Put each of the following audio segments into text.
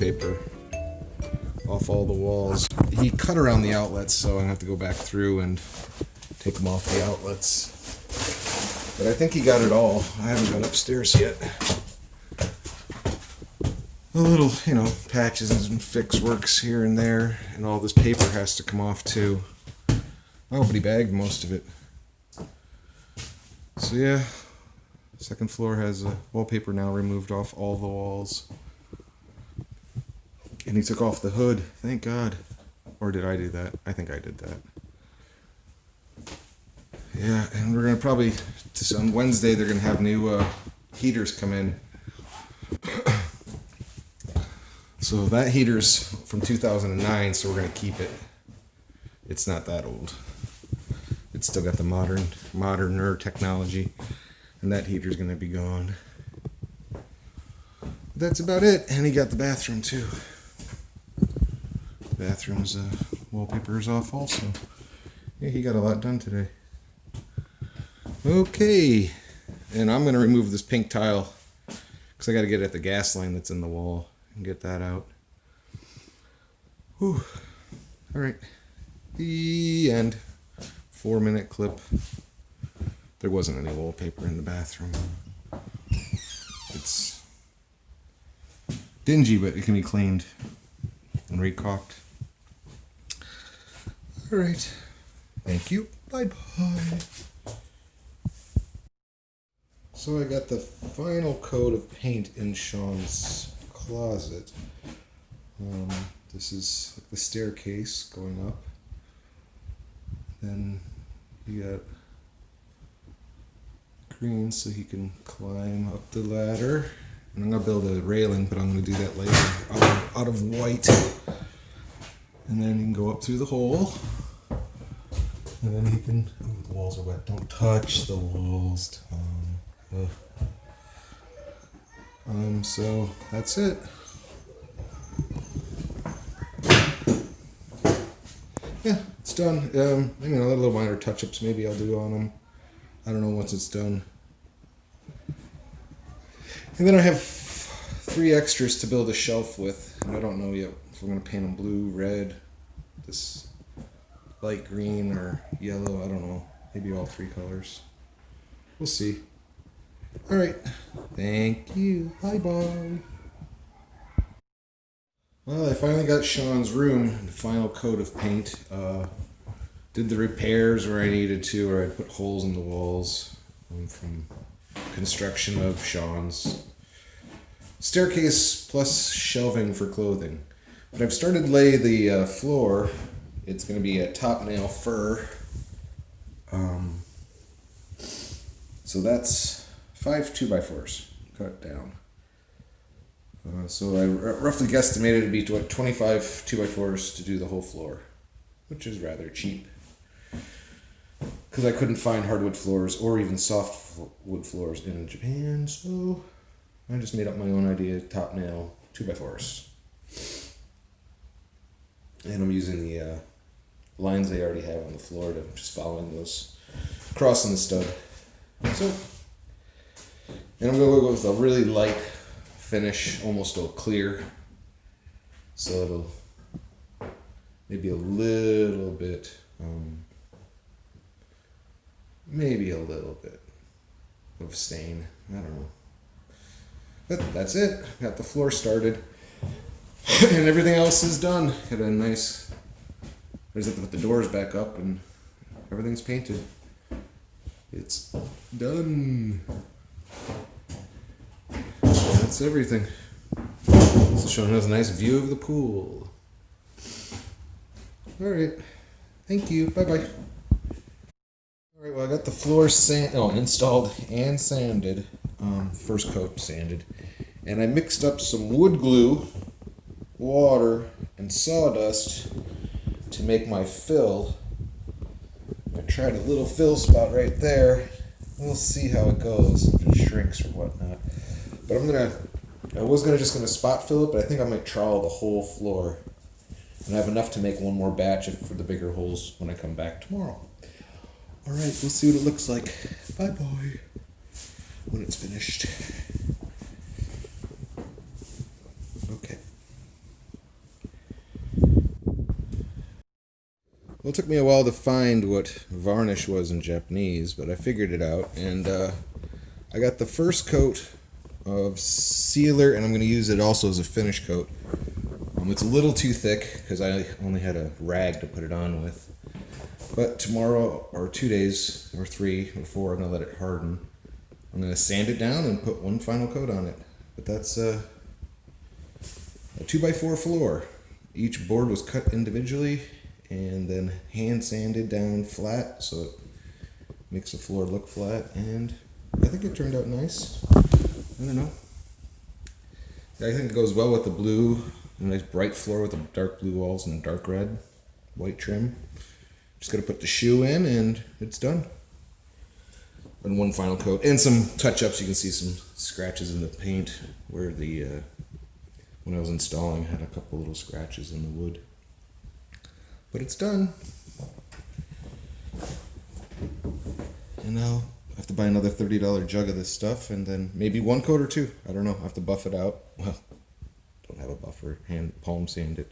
wallpaper off all the walls. He cut around the outlets, so I have to go back through and take them off the outlets. But I think he got it all. I haven't gone upstairs yet. A little, patches and fix works here and there, and all this paper has to come off too. Oh, but he bagged most of it. So yeah, second floor has wallpaper now removed off all the walls. And he took off the hood, thank God. Or did I do that? I think I did that. Yeah, and we're gonna probably, on Wednesday, they're gonna have new heaters come in. So that heater's from 2009, so we're gonna keep it. It's not that old. It's still got the moderner technology, and that heater's gonna be gone. That's about it, and he got the bathroom too. The bathroom's wallpaper is off also. Yeah, he got a lot done today. Okay, and I'm gonna remove this pink tile because I got to get at the gas line that's in the wall and get that out. Whew. All right, the end. 4-minute clip. There wasn't any wallpaper in the bathroom. It's dingy, but it can be cleaned and recaulked. All right, thank you. Bye-bye. So I got the final coat of paint in Sean's closet. This is like the staircase going up. Then you got green so he can climb up the ladder. And I'm going to build a railing, but I'm going to do that later out of white. And then he can go up through the hole. And then he can... Ooh, the walls are wet. Don't touch the walls, Tom. So that's it. Yeah, it's done. A little minor touch-ups maybe I'll do on them. I don't know once it's done. And then I have 3 extras to build a shelf with, and I don't know yet if I'm going to paint them blue, red, this light green, or yellow. I don't know. Maybe all 3 colors. We'll see. All right. Thank you. Bye-bye. Well, I finally got Sean's room, the final coat of paint. Did the repairs where I needed to, or I put holes in the walls from construction of Sean's staircase plus shelving for clothing. But I've started to lay the floor. It's going to be a top nail fir. So that's 5 2x4s cut down. So I roughly guesstimated it'd be 25 2x4s to do the whole floor, which is rather cheap. Because I couldn't find hardwood floors or even soft wood floors in Japan, so I just made up my own idea, top nail 2x4s. And I'm using the lines they already have on the floor to just following those, crossing the stud. So, and I'm going to go with a really light finish, almost a clear, so it'll maybe a little bit, of stain. I don't know. But that's it. Got the floor started, and everything else is done. Got a nice. I just have to put the doors back up, and everything's painted. It's done. That's everything. So Sean has a nice view of the pool. Alright. Thank you. Bye-bye. Alright, well I got the floor installed and sanded. First coat sanded. And I mixed up some wood glue, water, and sawdust to make my fill. I tried a little fill spot right there. We'll see how it goes, if it shrinks or whatnot. But I was just gonna spot fill it, but I think I might trowel the whole floor. And I have enough to make one more batch for the bigger holes when I come back tomorrow. Alright, we'll see what it looks like. Bye-bye. When it's finished. Okay. Well, it took me a while to find what varnish was in Japanese, but I figured it out, and I got the first coat of sealer, and I'm going to use it also as a finish coat. It's a little too thick because I only had a rag to put it on with. But tomorrow, or 2 days, or 3 or 4, I'm going to let it harden. I'm going to sand it down and put one final coat on it. But that's a 2x4 floor. Each board was cut individually and then hand sanded down flat so it makes the floor look flat, and I think it turned out nice. I don't know. I think it goes well with the blue, a nice bright floor with the dark blue walls and dark red, white trim. Just gotta put the shoe in and it's done. And one final coat and some touch-ups. You can see some scratches in the paint where the when I was installing, I had a couple little scratches in the wood. But it's done. And now I have to buy another $30 jug of this stuff, and then maybe one coat or two. I don't know. I have to buff it out. Well, don't have a buffer. Palm sand it.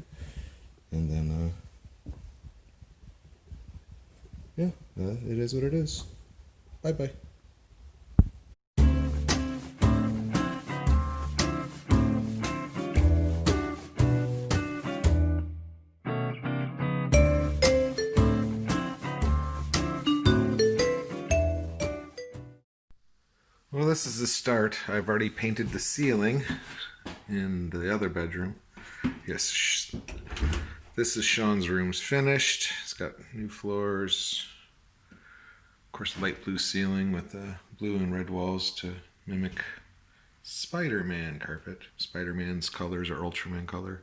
And then, yeah, it is what it is. Bye-bye. Well, this is the start. I've already painted the ceiling in the other bedroom. Yes, this is Sean's room's finished. It's got new floors. Of course, light blue ceiling with blue and red walls to mimic Spider-Man carpet. Spider-Man's colors are Ultraman color.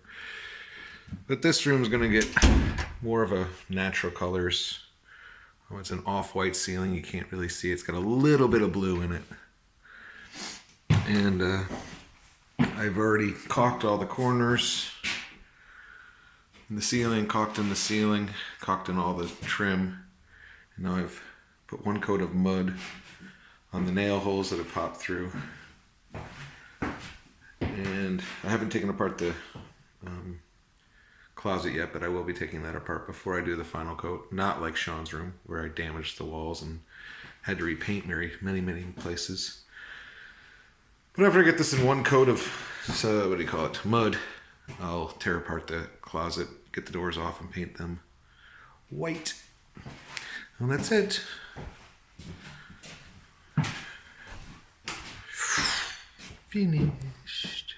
But this room's going to get more of a natural colors. Oh, it's an off-white ceiling. You can't really see it. It's got a little bit of blue in it. And I've already caulked all the corners in the ceiling, caulked in the ceiling, caulked in all the trim. And now I've put one coat of mud on the nail holes that have popped through. And I haven't taken apart the closet yet, but I will be taking that apart before I do the final coat. Not like Sean's room, where I damaged the walls and had to repaint many places. But after I get this in one coat of, mud, I'll tear apart the closet, get the doors off, and paint them white. And that's it. Finished.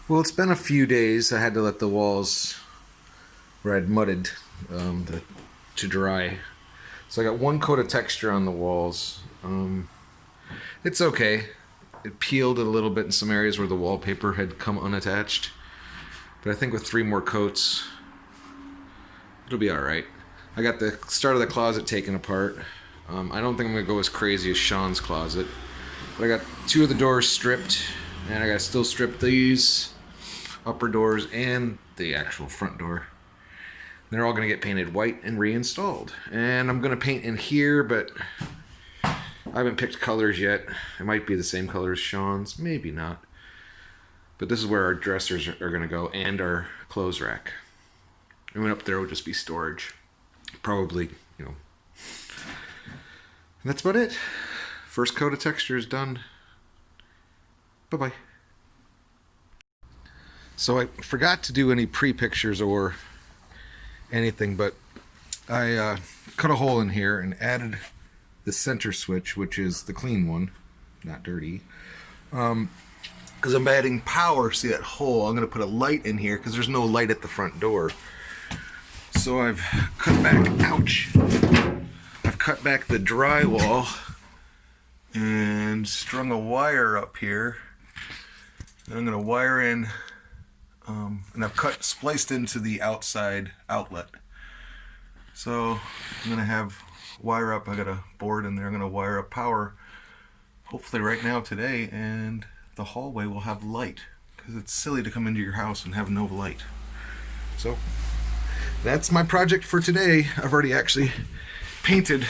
Well, it's been a few days. I had to let the walls where I'd mudded to dry. So I got one coat of texture on the walls. It's okay. It peeled a little bit in some areas where the wallpaper had come unattached. But I think with 3 more coats, it'll be alright. I got the start of the closet taken apart. I don't think I'm going to go as crazy as Sean's closet. But I got 2 of the doors stripped, and I got to still strip these upper doors and the actual front door. They're all going to get painted white and reinstalled. And I'm going to paint in here, but I haven't picked colors yet. It might be the same color as Sean's, maybe not. But this is where our dressers are going to go, and our clothes rack. And up there will just be storage. Probably, And that's about it. First coat of texture is done. Bye-bye. So I forgot to do any pre-pictures or anything, but I cut a hole in here and added the center switch, which is the clean one, not dirty. Because I'm adding power. See that hole? I'm going to put a light in here because there's no light at the front door. So I've cut back, I've cut back the drywall and strung a wire up here. And I'm going to wire in, and I've spliced into the outside outlet. So I'm going to have wire up. I got a board in there. I'm going to wire up power hopefully right now today, and the hallway will have light because it's silly to come into your house and have no light. So that's my project for today. I've already actually painted,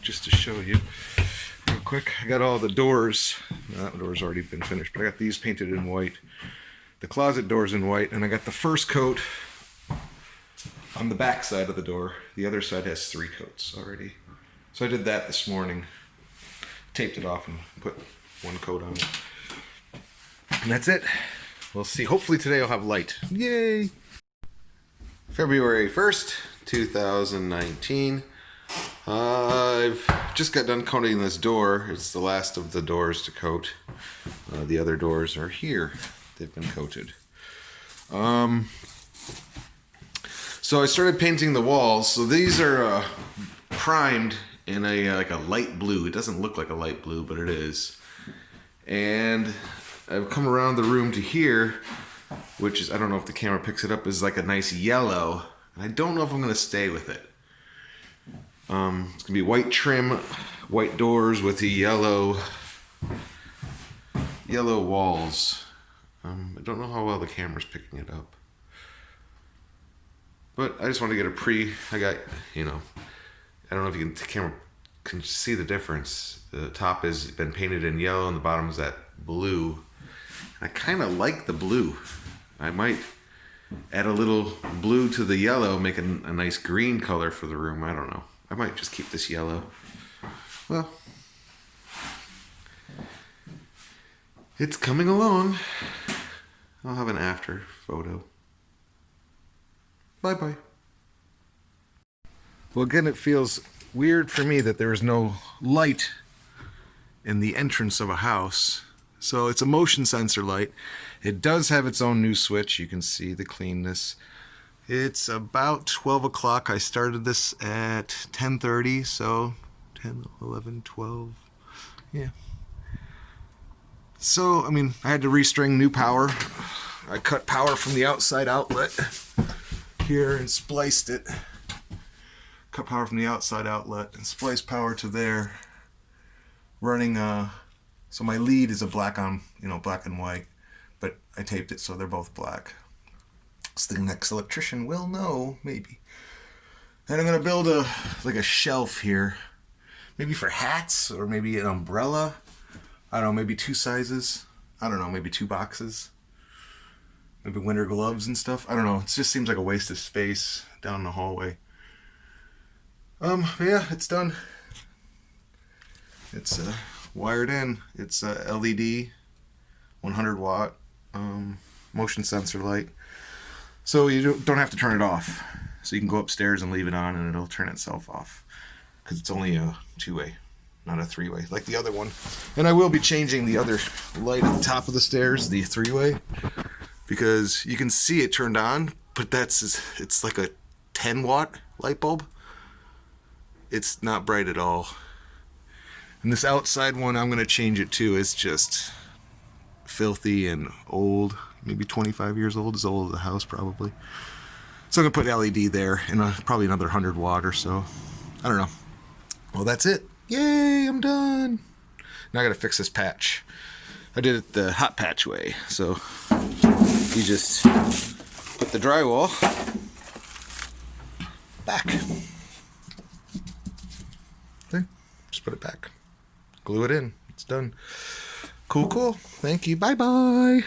just to show you real quick. I got all the doors. That door's already been finished, but I got these painted in white. The closet doors in white, and I got the first coat on the back side of the door. The other side has 3 coats already. So I did that this morning. Taped it off and put 1 coat on it. And that's it. We'll see. Hopefully today I'll have light. Yay! February 1st, 2019. I've just got done coating this door. It's the last of the doors to coat. The other doors are here. They've been coated. So I started painting the walls. So these are primed in a like a light blue. It doesn't look like a light blue, but it is. And I've come around the room to here, which is, I don't know if the camera picks it up, is like a nice yellow. And I don't know if I'm going to stay with it. It's going to be white trim, white doors with the yellow walls. I don't know how well the camera's picking it up. But I just want to get I got, I don't know if the camera can see the difference. The top has been painted in yellow and the bottom is that blue. I kind of like the blue. I might add a little blue to the yellow, make a nice green color for the room. I don't know. I might just keep this yellow. Well, it's coming along. I'll have an after photo. Bye-bye. Well, again, it feels weird for me that there is no light in the entrance of a house. So it's a motion sensor light. It does have its own new switch. You can see the cleanness. It's about 12 o'clock. I started this at 10:30, so 10, 11, 12. Yeah. So, I had to restring new power. I cut power from the outside outlet here and spliced it. Cut power from the outside outlet and spliced power to there. Running, so my lead is a black on, black and white, but I taped it so they're both black. So the next electrician will know, maybe. And I'm gonna build a shelf here, maybe for hats or maybe an umbrella. I don't know, maybe 2 sizes. I don't know, maybe 2 boxes. Maybe winter gloves and stuff. I don't know. It just seems like a waste of space down the hallway. But yeah, it's done. It's wired in. It's a LED, 100 watt motion sensor light. So you don't have to turn it off. So you can go upstairs and leave it on and it'll turn itself off. Because it's only a 2-way, not a 3-way, like the other one. And I will be changing the other light at the top of the stairs, the 3-way. Because you can see it turned on, but it's like a 10 watt light bulb. It's not bright at all. And this outside one, I'm going to change it too. It's just filthy and old, maybe 25 years old, as old as the house probably. So I'm going to put LED there and probably another 100 watt or so. I don't know. Well, that's it. Yay, I'm done. Now I got to fix this patch. I did it the hot patch way. So you just put the drywall back. Okay, just put it back. Glue it in. It's done. Cool. Thank you. Bye-bye.